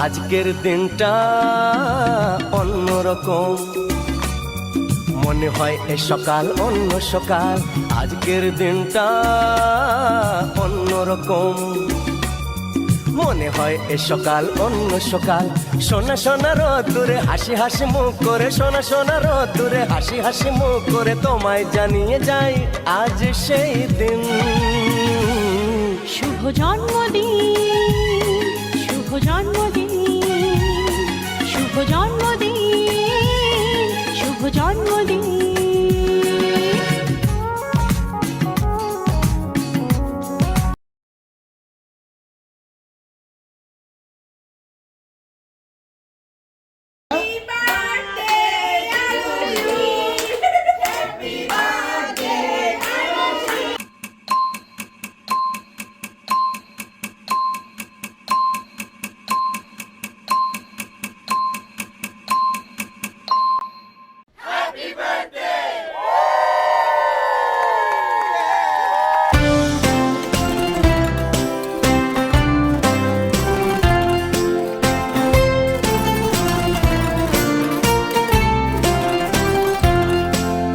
আজকের দিনটা অন্যরকম, মনে হয় এ সকাল অন্য সকাল। আজকের দিনটা অন্যরকম, মনে হয় এ সকাল অন্য সকাল। সোনা সোনা রোদ্দুরে হাসি হাসি মুখ করে, সোনা সোনা রোদ্দুরে হাসি হাসি মুখ করে তোমায় জানিয়ে যাই আজ সেই দিন। শুভ জন্মদিন, শুভ জন্মদিন, শুভ জন্মদিন, শুভ জন্মদিন।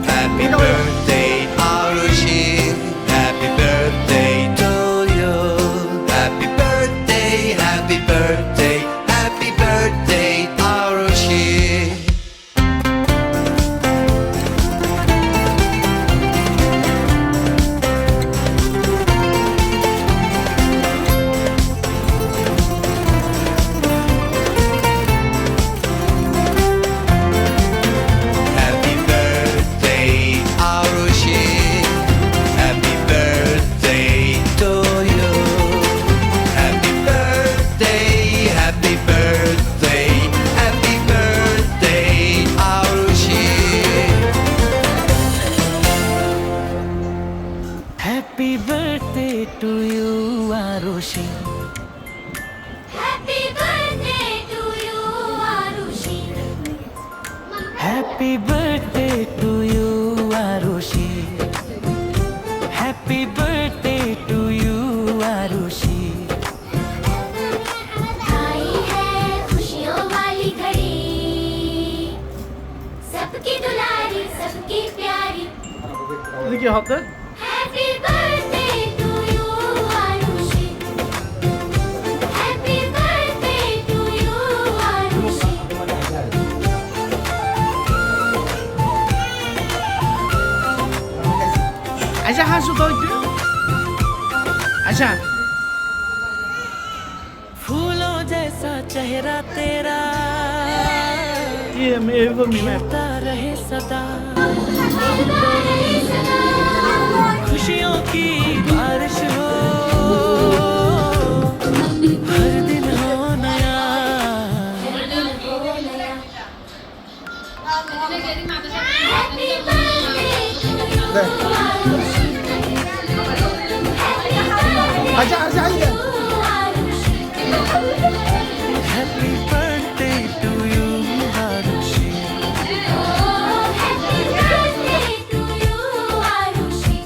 Happy birthday, Arushi. Happy birthday to you. Happy birthday, happy birthday, happy birthday, Arushi. Happy birthday, Arushi. Happy birthday to you. Happy birthday, happy birthday, happy birthday, Arushi. Happy birthday to you, Arushi. Happy birthday to you, Arushi. Happy birthday to you, Arushi. Happy birthday to you, Arushi. आई है खुशियों वाली घड़ी, सबकी दुलारी, सबकी प्यारी। কি হতে Happy birthday to you, Arushi. Happy birthday to you, Arushi. আচ্ছা হাসু তো একটু আচ্ছা फूलों जैसा चेहरा तेरा ये मेरे में खिलता रहे सदा, खुशियों की बारिश हो, हर दिन हो नया। Happy birthday to you, Arushi. আচ্ছা আচ্ছা আচ্ছা Arushi. Happy birthday to you, Arushi. Happy birthday to you, Arushi.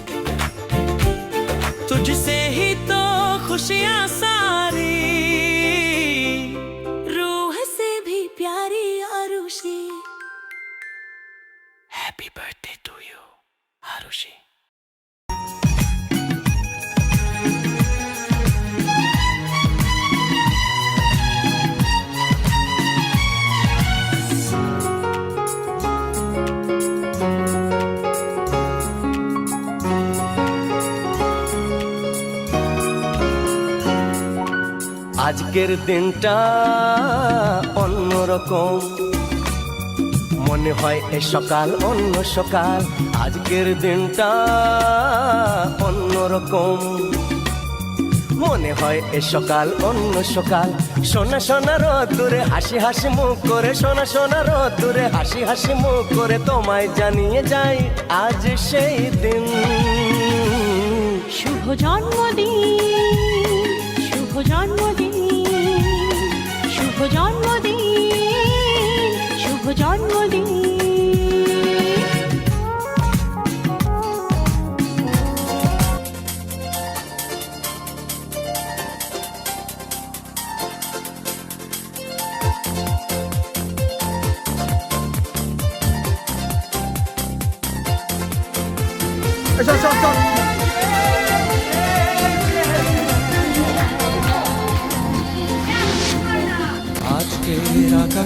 तुझसे ही तो खुशियाँ सारी, रूह से भी प्यारी Arushi. Happy birthday to you, Arushi. আজকের দিনটা অন্যরকম, মনে হয় এ সকাল অন্য সকাল। আজকের দিনটা অন্যরকম, মনে হয় এ সকাল অন্য সকাল। সোনা সোনা রোদ্দুরে হাসি হাসি মুখ করে, সোনা সোনা রোদ্দুরে হাসি হাসি মুখ করে তোমায় জানিয়ে যাই আজ সেই দিন। শুভ জন্মদিন, শুভ জন্মদিন, শুভ জন্মদিন, শুভ জন্মদিন।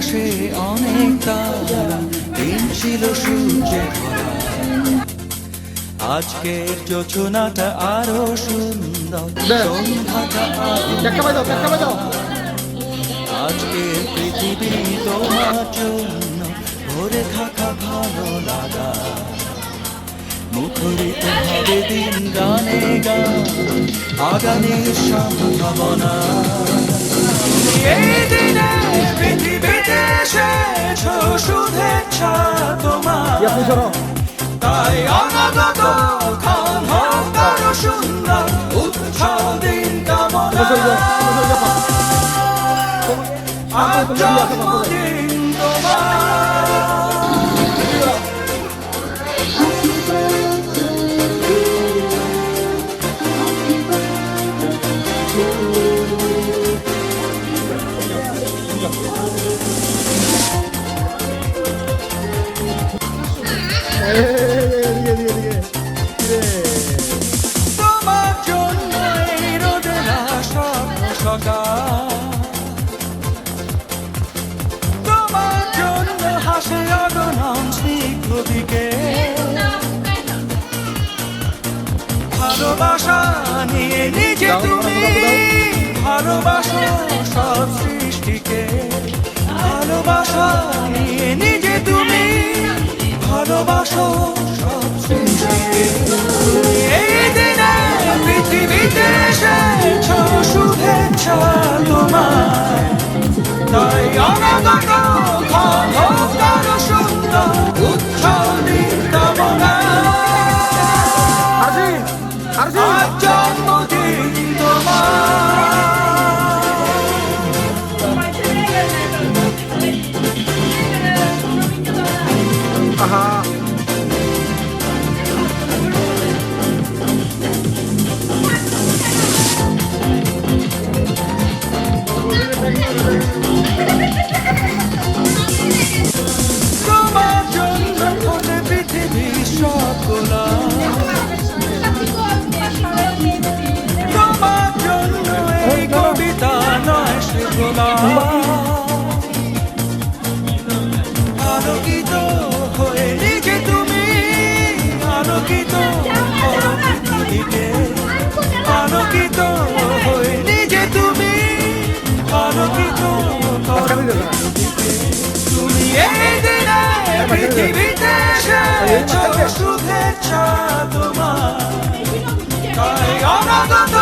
আকাশে অনেক তারা, দিন ছিল সূর্যে ভরা। আজকের যোজনাটা আরো সুন্দর, সন্ধ্যাটা আরো আজকের পৃথিবী তোমার জন্য ভরে থাকা ভালো লাগা। মুখরিত হবে দিন গানে গান, আগামীর সম্ভাবনা। এই দিনে পৃথিবীতে এসেছ শুভেচ্ছা তোমার, তাই অনাগত ক্ষণ হোক আরো সুন্দর, উৎসব দিন কামনা। আজ জন্মদিন তোমার। তোমার জন্য এই রোদের আশা সকাল, তোমার জন্য হাসে অগণন স্নিগ্ধ দিকে। ভালোবাসা নিয়ে নিজে তুমি ভালোবাসো সব সৃষ্টিকে। ভালোবাসা নিয়ে নিজে তুমি ভালোবাসো সব সৃষ্টিকে। এই দিনে পৃথিবীতে এসেছ শুভেচ্ছা তোমার, তাই অনাগত ক্ষণ হোক আরো সুন্দর, উৎসব দিন কামনা। আজ জন্মদিন তোমার। তোমার জন্য খোলে পৃথিবীর সব গোলা, তোমার জন্য এই কবিতা নয় সে গোলা। আলোকিত হয়ে নিজে তুমি আলোকিত হও পৃথিবীকে। আলোকিত হয়ে নিজে তুমি আলোকিত হও পৃথিবীকে। তুমি এই দিনে পৃথিবীতে এসেছ শুভেচ্ছা তোমার, তাই অনাগত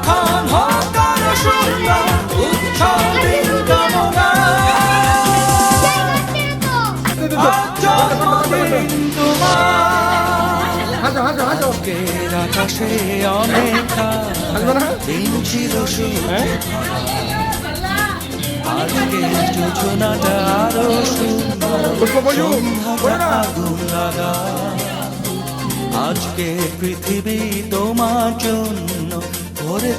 ক্ষণ হোক আরো সুন্দর, উৎসব দিন কামনা। আজ জন্মদিন তোমার। আজকের আকাশে অনেক তারা, দিন ছিল সূর্যে ভরা। আজকের যোজনাটা আরো সুন্দর, সন্ধ্যাটা আগুন লাগা। আজকে পৃথিবী তোমার জন্য ভরে